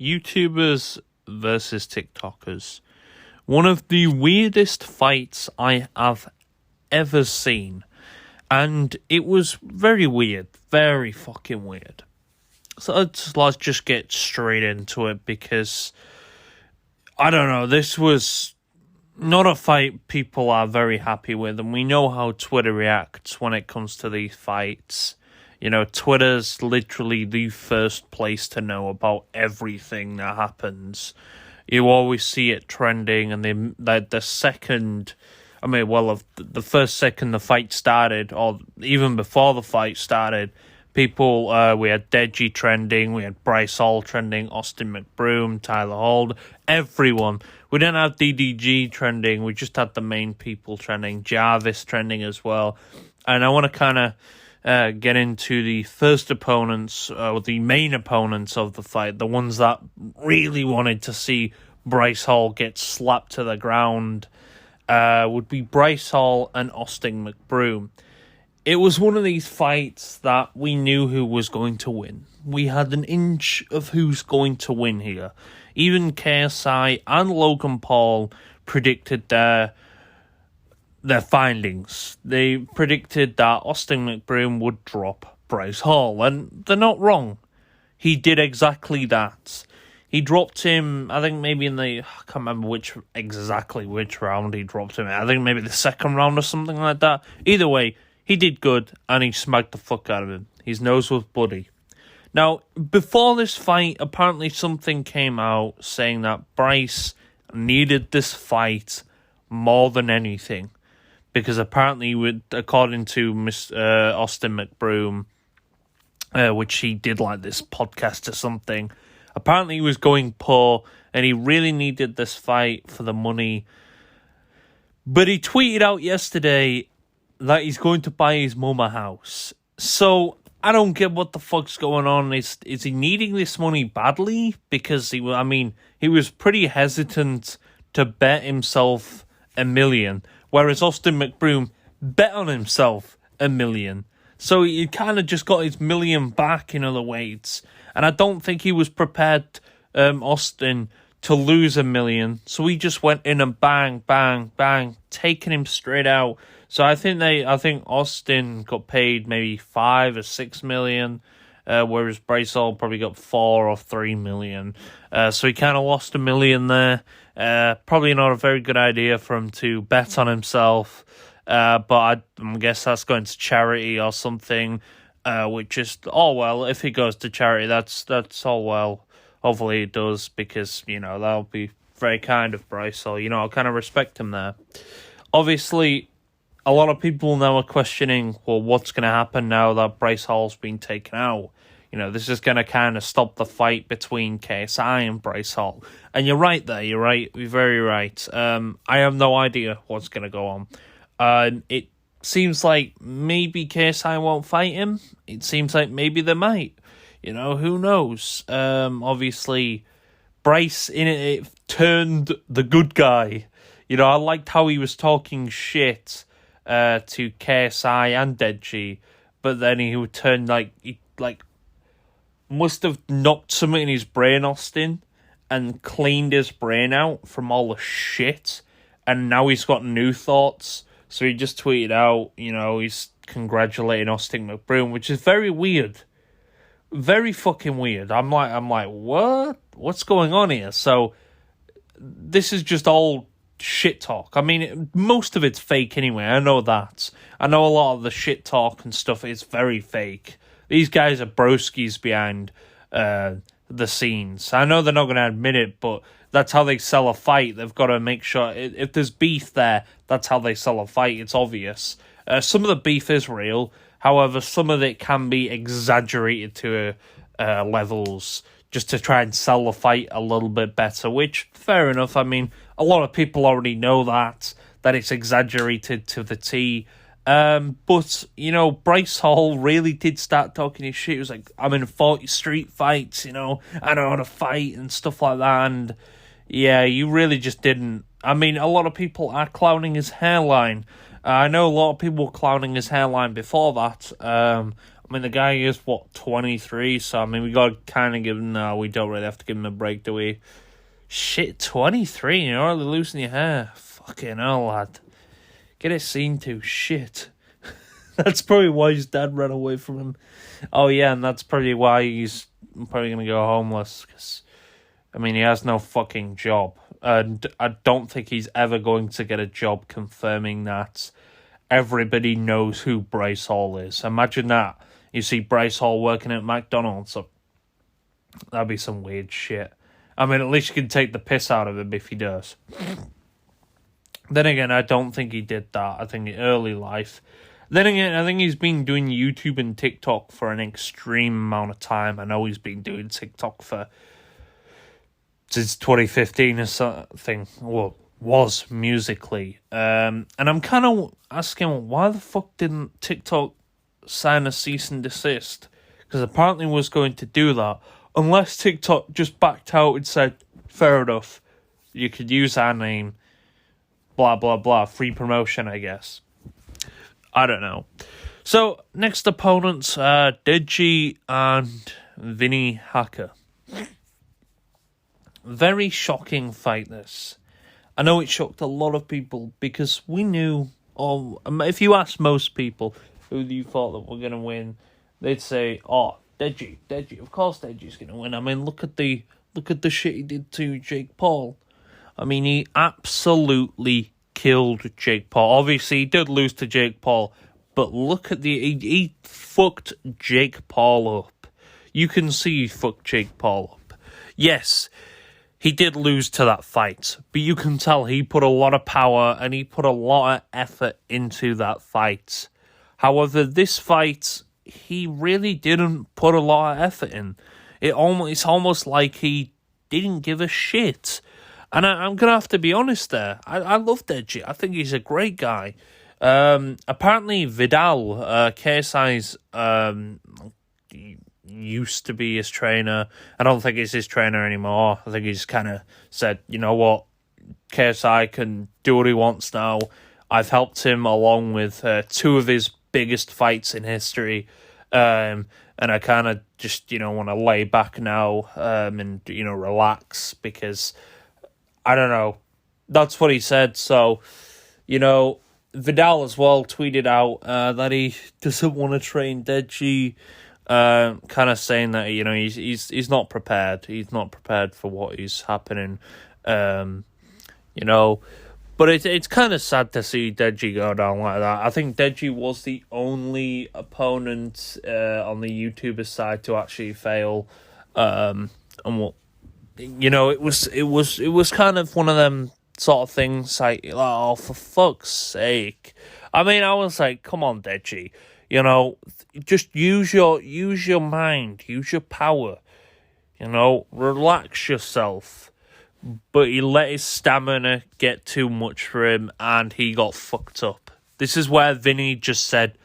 YouTubers versus TikTokers. One of the weirdest fights I have ever seen. And it was very weird. Very fucking weird. So let's just get straight into it because, I don't know, this was not a fight people are very happy with. And we know how Twitter reacts when it comes to these fights. You know, Twitter's literally the first place to know about everything that happens. You always see it trending, and the second, the first second the fight started, or even before the fight started, people, we had Deji trending, we had Bryce Hall trending, Austin McBroom, Tyler Holt, everyone. We didn't have DDG trending, we just had the main people trending, Jarvis trending as well. And I want to kind of get into the first opponents, or the main opponents of the fight, the ones that really wanted to see Bryce Hall get slapped to the ground, would be Bryce Hall and Austin McBroom. It was one of these fights that we knew who was going to win. We had an inch of who's going to win here. Even KSI and Logan Paul predicted their findings. They predicted that Austin McBroom would drop Bryce Hall, and they're not wrong. He did exactly that. He dropped him, I think maybe I can't remember which round he dropped him in. I think maybe the second round or something like that. Either way, he did good, and he smacked the fuck out of him. His nose was bloody. Now, before this fight, apparently something came out saying that Bryce needed this fight more than anything. Because apparently, according to Austin McBroom, which he did like this podcast or something, apparently he was going poor and he really needed this fight for the money. But he tweeted out yesterday that he's going to buy his mum a house. So I don't get what the fuck's going on. Is he needing this money badly? Because he was pretty hesitant to bet himself $1 million. Whereas Austin McBroom bet on himself $1 million. So he kind of just got his $1 million back in other weights. And I don't think he was prepared, Austin, to lose $1 million. So he just went in and bang, bang, bang, taking him straight out. So I think Austin got paid maybe $5 or $6 million. Whereas Bryce Hall probably got $4 or $3 million. So he kind of lost $1 million there. Probably not a very good idea for him to bet on himself. But I guess that's going to charity or something. Which is, if he goes to charity, that's all well. Hopefully it does, because, that'll be very kind of Bryce Hall. I kind of respect him there. Obviously, a lot of people now are questioning, well, what's going to happen now that Bryce Hall's been taken out? This is going to kind of stop the fight between KSI and Bryce Hall. And you're right there, you're right, you're very right. I have no idea what's going to go on. It seems like maybe KSI won't fight him. It seems like maybe they might. Who knows? Obviously, Bryce in it turned the good guy. I liked how he was talking shit to KSI and Deji, but then he would turn he must have knocked something in his brain, Austin, and cleaned his brain out from all the shit, and now he's got new thoughts. So he just tweeted out, he's congratulating Austin McBroom, which is very weird. Very fucking weird. I'm like, what? What's going on here? So this is just all shit talk. Most of it's fake anyway. I know that. I know a lot of the shit talk and stuff is very fake. These guys are broskies behind the scenes. I know they're not going to admit it, but that's how they sell a fight. They've got to make sure, if there's beef there, that's how they sell a fight. It's obvious. Some of the beef is real. However, some of it can be exaggerated to levels just to try and sell the fight a little bit better, which, fair enough. A lot of people already know that it's exaggerated to the T. But, Bryce Hall really did start talking his shit. He was like, I'm in 40 street fights, I know how to fight and stuff like that. And, yeah, you really just didn't. A lot of people are clowning his hairline. I know a lot of people were clowning his hairline before that. I mean, the guy is, 23? So, I mean, we got to kind of give him... No, we don't really have to give him a break, do we? Shit, 23, you're already losing your hair. Fucking hell, lad. Get it seen to. Shit. That's probably why his dad ran away from him. Oh, yeah, and that's probably why he's probably going to go homeless. Because, I mean, he has no fucking job. And I don't think he's ever going to get a job confirming that everybody knows who Bryce Hall is. Imagine that. You see Bryce Hall working at McDonald's. So that'd be some weird shit. I mean, at least you can take the piss out of him if he does. Then again, I don't think he did that. I think in early life. Then again, I think he's been doing YouTube and TikTok for an extreme amount of time. I know he's been doing TikTok since 2015 or something. Well, was musically. And I'm kind of asking, why the fuck didn't TikTok sign a cease and desist? Because apparently was going to do that. Unless TikTok just backed out and said, fair enough, you could use our name, blah, blah, blah, free promotion, I guess. I don't know. So, next opponents are Deji and Vinny Hacker. Very shocking fight, this. I know it shocked a lot of people because we knew, or if you ask most people who you thought that were going to win, they'd say, oh, Deji, of course Deji's going to win. I mean, look at the shit he did to Jake Paul. I mean, he absolutely killed Jake Paul. Obviously, he did lose to Jake Paul, but look at he fucked Jake Paul up. You can see he fucked Jake Paul up. Yes, he did lose to that fight, but you can tell he put a lot of power and he put a lot of effort into that fight. However, this fight, he really didn't put a lot of effort in. It's almost like he didn't give a shit. And I'm going to have to be honest there. I love Deji. I think he's a great guy. Apparently, Vidal, KSI's used to be his trainer. I don't think he's his trainer anymore. I think he's kind of said, you know what, KSI can do what he wants now. I've helped him along with two of his biggest fights in history. And I kind of just, want to lay back now and, relax because, I don't know, that's what he said. So, Vidal as well tweeted out that he doesn't want to train Deji, kind of saying that, he's not prepared. He's not prepared for what is happening, But it's kind of sad to see Deji go down like that. I think Deji was the only opponent on the YouTuber side to actually fail. And what, it was kind of one of them sort of things like, oh, for fuck's sake. I mean, I was like, come on, Deji. Just use your mind, use your power. Relax yourself. But he let his stamina get too much for him, and he got fucked up. This is where Vinny just said,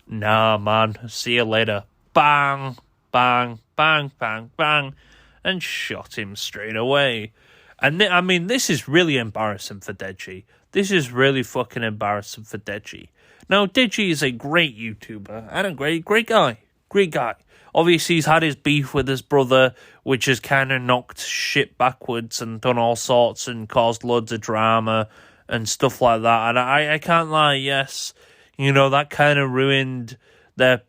nah, man, see you later. Bang, bang, bang, bang, bang, and shot him straight away. And this is really embarrassing for Deji. This is really fucking embarrassing for Deji. Now, Deji is a great YouTuber and a great guy. Great guy. Obviously, he's had his beef with his brother, which has kind of knocked shit backwards and done all sorts and caused loads of drama and stuff like that. And I can't lie, yes, that kind of ruined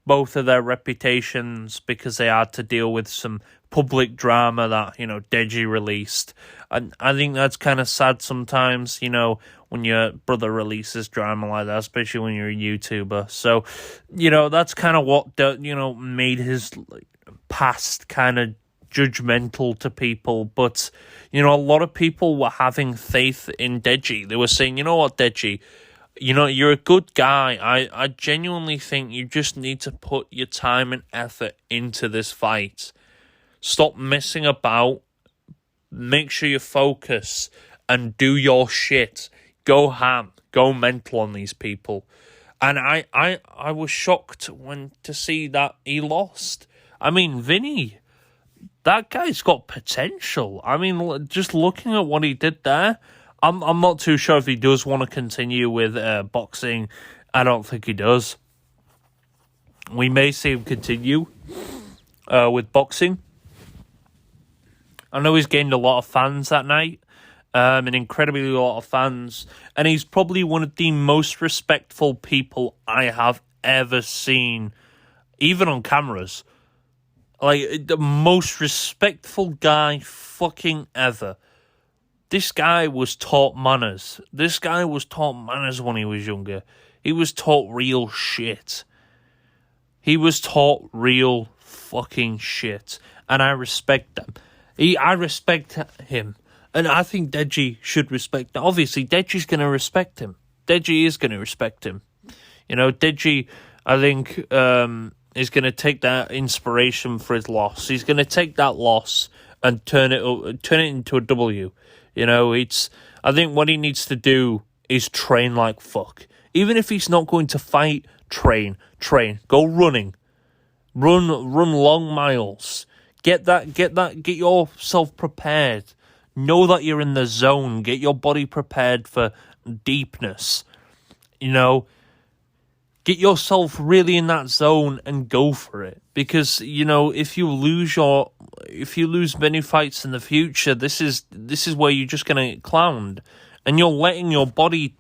both of their reputations because they had to deal with some public drama that, Deji released. And I think that's kind of sad sometimes, when your brother releases drama like that, especially when you're a YouTuber. So, that's kind of what, made his past kind of judgmental to people. But, a lot of people were having faith in Deji. They were saying, you know what, Deji, you're a good guy. I genuinely think you just need to put your time and effort into this fight. Stop messing about. Make sure you focus and do your shit. Go ham. Go mental on these people. And I was shocked to see that he lost. I mean, Vinny, that guy's got potential. I mean, just looking at what he did there, I'm not too sure if he does want to continue with boxing. I don't think he does. we may see him continue with boxing. I know he's gained a lot of fans that night, an incredibly lot of fans, and he's probably one of the most respectful people I have ever seen, even on cameras. Like, the most respectful guy fucking ever. This guy was taught manners. This guy was taught manners when he was younger. He was taught real shit. He was taught real fucking shit. And I respect them. I respect him. And I think Deji should respect him. Obviously, Deji's going to respect him. Deji is going to respect him. You know, Deji, I think, is going to take that inspiration for his loss. He's going to take that loss and turn it into a W. You know, I think what he needs to do is train like fuck. Even if he's not going to fight, train. Go running. Run long miles. Get yourself prepared. Know that you're in the zone. Get your body prepared for deepness. You know, get yourself really in that zone and go for it. Because, you know, if you lose many fights in the future, this is where you're just gonna get clowned. And you're letting your body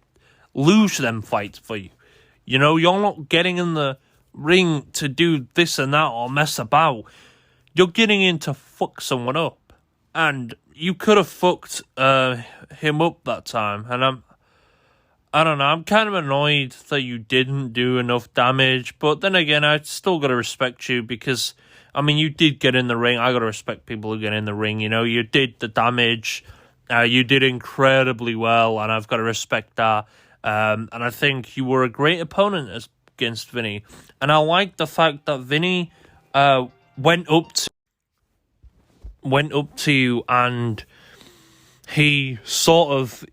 lose them fights for you. You know, you're not getting in the ring to do this and that or mess about. You're getting in to fuck someone up. And you could have fucked him up that time. And I don't know, I'm kind of annoyed that you didn't do enough damage. But then again, I still got to respect you because, I mean, you did get in the ring. I got to respect people who get in the ring. You know, you did the damage. You did incredibly well, and I've got to respect that. And I think you were a great opponent against Vinny. And I like the fact that Vinny went up to you and he sort of,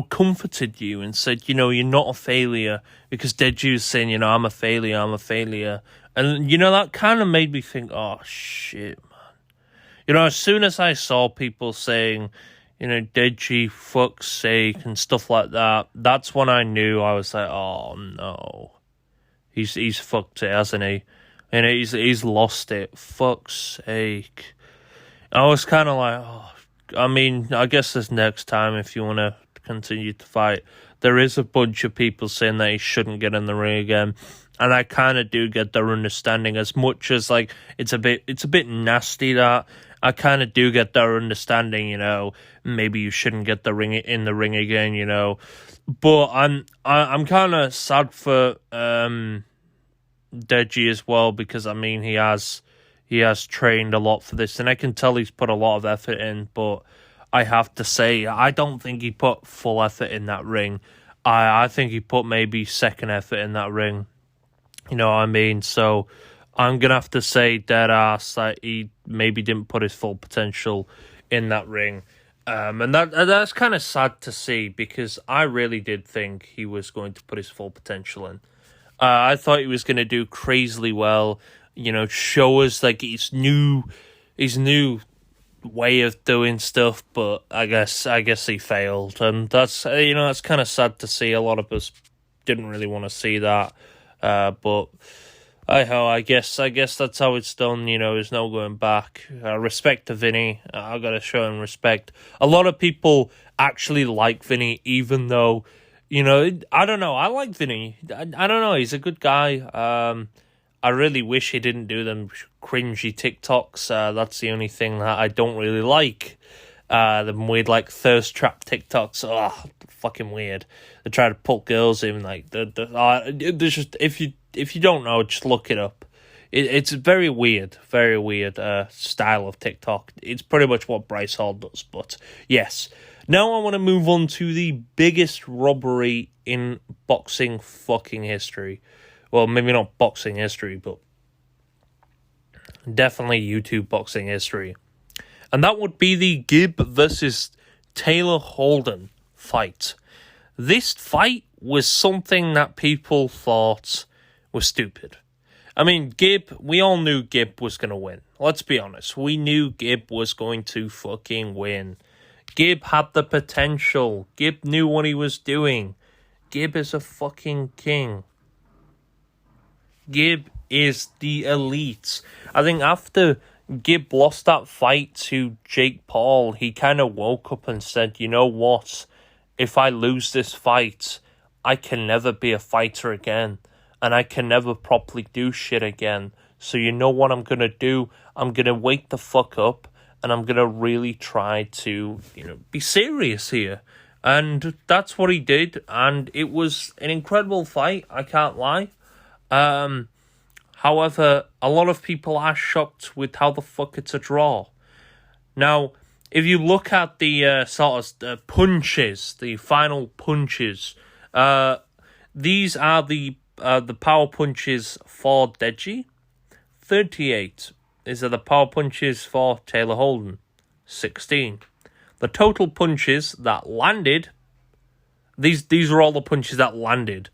comforted you and said, you know, you're not a failure, because Deji was saying, you know, I'm a failure. And, you know, that kind of made me think, oh, shit, man. You know, as soon as I saw people saying, you know, Deji, fuck's sake, and stuff like that, that's when I knew. I was like, oh, no. He's fucked it, hasn't he? And he's lost it. Fuck's sake. I was kind of like, oh, I mean, I guess this next time, if you want to continue to fight, there is a bunch of people saying that he shouldn't get in the ring again. And I kind of do get their understanding, as much as, like, it's a bit nasty that I kind of do get their understanding, you know, maybe you shouldn't get in the ring again, you know. But I'm kind of sad for Deji as well, because I mean he has trained a lot for this, and I can tell he's put a lot of effort in. But I have to say, I don't think he put full effort in that ring. I think he put maybe second effort in that ring. You know what I mean? So I'm gonna have to say dead ass that he maybe didn't put his full potential in that ring. And that's kind of sad to see, because I really did think he was going to put his full potential in. I thought he was going to do crazily well, you know, show us like his new way of doing stuff, but I guess he failed, and that's kind of sad to see. A lot of us didn't really want to see that, but I guess that's how it's done. You know, there's no going back. Respect to Vinny. I gotta show him respect. A lot of people actually like Vinny, even though, you know, I don't know. I like Vinny. I don't know. He's a good guy. I really wish he didn't do them cringy TikToks. That's the only thing that I don't really like. Them weird, like, thirst trap TikToks. Oh, fucking weird. They try to pull girls in, like, there's just, if you don't know, just look it up. It's very weird style of TikTok. It's pretty much what Bryce Hall does, but yes. Now I want to move on to the biggest robbery in boxing fucking history. Well, maybe not boxing history, but definitely YouTube boxing history. And that would be the Gibb versus Taylor Holden fight. This fight was something that people thought was stupid. I mean, Gibb, we all knew Gibb was going to win. Let's be honest. We knew Gibb was going to fucking win. Gibb had the potential. Gibb knew what he was doing. Gibb is a fucking king. Gib is the elite. I think after Gib lost that fight to Jake Paul, he kind of woke up and said, you know what? If I lose this fight, I can never be a fighter again. And I can never properly do shit again. So you know what I'm going to do? I'm going to wake the fuck up. And I'm going to really try to, be serious here. And that's what he did. And it was an incredible fight. I can't lie. However, a lot of people are shocked with how the fuck it's a draw. Now, if you look at the punches, the final punches, these are the power punches for Deji. 38. These are the power punches for Taylor Holden. 16. The total punches that landed, these are all the punches that landed.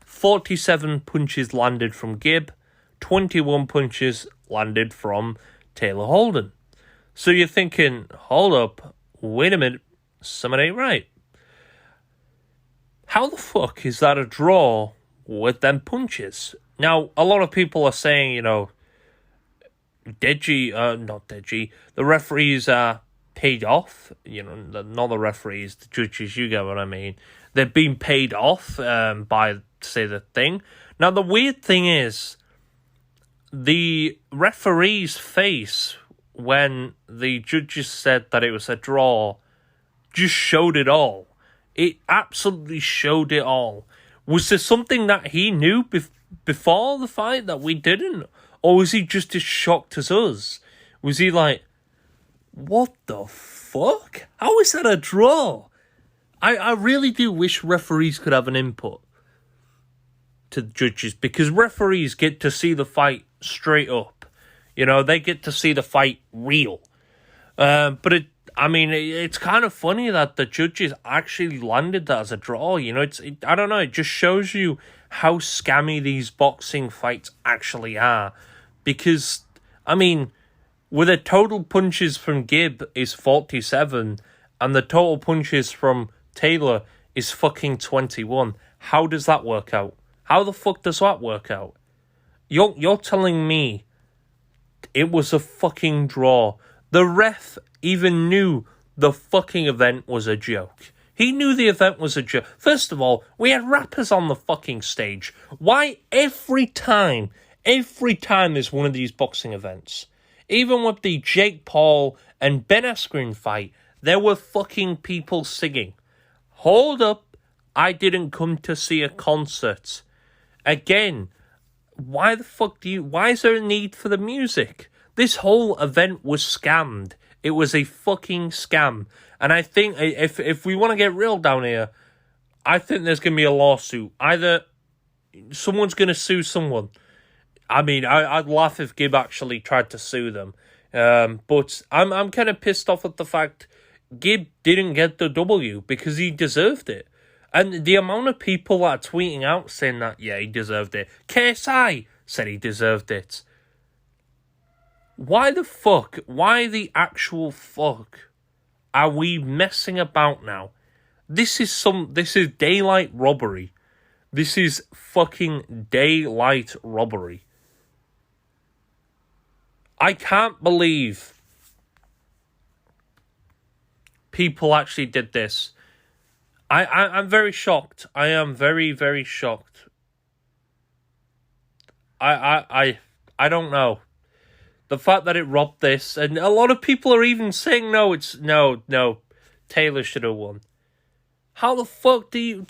47 punches landed from Gib, 21 punches landed from Taylor Holden. So you're thinking, hold up, wait a minute, something ain't right. How the fuck is that a draw with them punches? Now, a lot of people are saying, not Deji, the referees are paid off, not the referees, the judges, you get what I mean. They've been paid off by, say, the thing. Now, the weird thing is, the referee's face when the judges said that it was a draw just showed it all. It absolutely showed it all. Was there something that he knew before the fight that we didn't? Or was he just as shocked as us? Was he like, what the fuck? How is that a draw? I really do wish referees could have an input to the judges, because referees get to see the fight straight up. They get to see the fight real. But it's kind of funny that the judges actually landed that as a draw. I don't know. It just shows you how scammy these boxing fights actually are. Because, with the total punches from Gib is 47 and the total punches from Taylor is fucking 21. How does that work out? How the fuck does that work out? You're telling me it was a fucking draw. The ref even knew the fucking event was a joke. He knew the event was a joke. First of all, we had rappers on the fucking stage. Why every time there's one of these boxing events, even with the Jake Paul and Ben Askren fight, there were fucking people singing. Hold up, I didn't come to see a concert. Again, why is there a need for the music? This whole event was scammed. It was a fucking scam. And I think if we want to get real down here, I think there's going to be a lawsuit. Either someone's going to sue someone. I'd laugh if Gib actually tried to sue them. But I'm kind of pissed off at the fact Gib didn't get the W because he deserved it. And the amount of people that are tweeting out saying that, yeah, he deserved it. KSI said he deserved it. Why the actual fuck are we messing about now? This is daylight robbery. This is fucking daylight robbery. I can't believe people actually did this. I'm very shocked. I am very, very shocked. I don't know. The fact that it robbed this, and a lot of people are even saying no, Taylor should have won. How the fuck do you,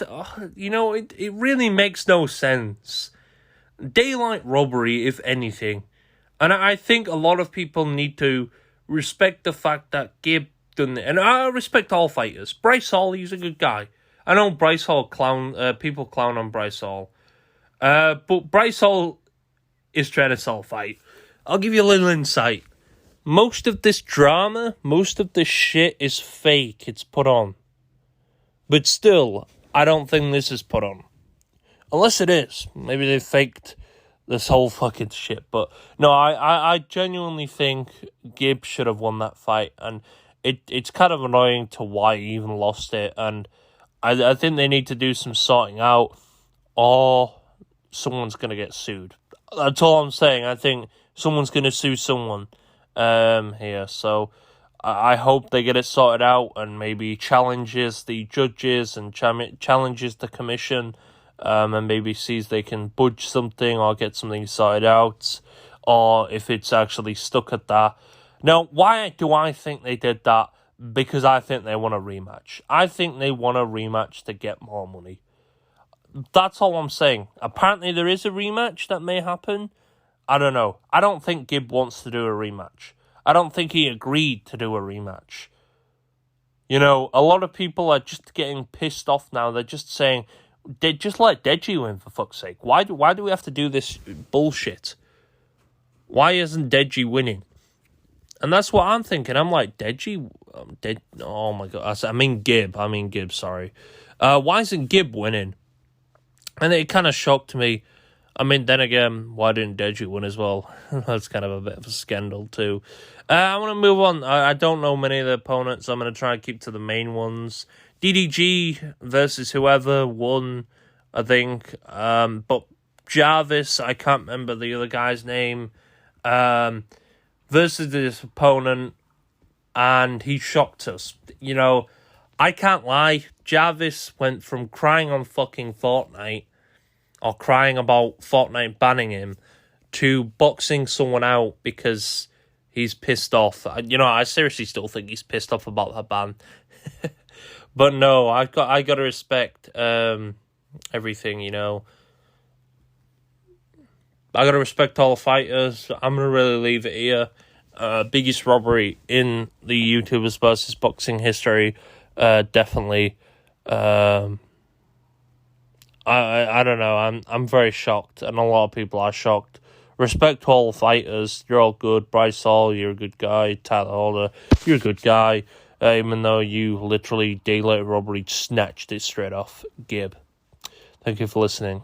it really makes no sense. Daylight robbery, if anything. And I think a lot of people need to respect the fact that Gib done it. And I respect all fighters. Bryce Hall, he's a good guy. I know Bryce Hall people clown on Bryce Hall. But Bryce Hall is trying to sell a fight. I'll give you a little insight. Most of this drama, most of this shit is fake. It's put on. But still, I don't think this is put on. Unless it is. Maybe they faked this whole fucking shit. But no, I genuinely think Gib should have won that fight. And it's kind of annoying to why he even lost it. And I think they need to do some sorting out, or someone's going to get sued. That's all I'm saying. I think someone's going to sue someone here. So I hope they get it sorted out and maybe challenges the judges and challenges the commission and maybe sees they can budge something or get something sorted out, or if it's actually stuck at that. Now, why do I think they did that? Because I think they want a rematch. I think they want a rematch to get more money. That's all I'm saying. Apparently there is a rematch that may happen. I don't know. I don't think Gibb wants to do a rematch. I don't think he agreed to do a rematch. You know, a lot of people are just getting pissed off now. They're just saying, just let Deji win, for fuck's sake. Why do we have to do this bullshit? Why isn't Deji winning? And that's what I'm thinking. I'm like, Deji? Oh my God. I mean Gibb, sorry. Why isn't Gibb winning? And it kind of shocked me. I mean, then again, why didn't Deji win as well? That's kind of a bit of a scandal too. I want to move on. I don't know many of the opponents. I'm going to try and keep to the main ones. DDG versus whoever won, I think. But Jarvis, I can't remember the other guy's name, versus this opponent, and he shocked us. You know, I can't lie. Jarvis went from crying on fucking Fortnite, or crying about Fortnite banning him, to boxing someone out because he's pissed off. You know, I seriously still think he's pissed off about that ban. But no, I got to respect everything, you know. I got to respect all the fighters. I'm going to really leave it here. Biggest robbery in the YouTubers versus boxing history, definitely. I don't know. I'm very shocked, and a lot of people are shocked. Respect to all the fighters. You're all good. Bryce Hall, you're a good guy. Tyler Holder, you're a good guy. Even though you literally daylight robbery snatched it straight off Gibb. Thank you for listening.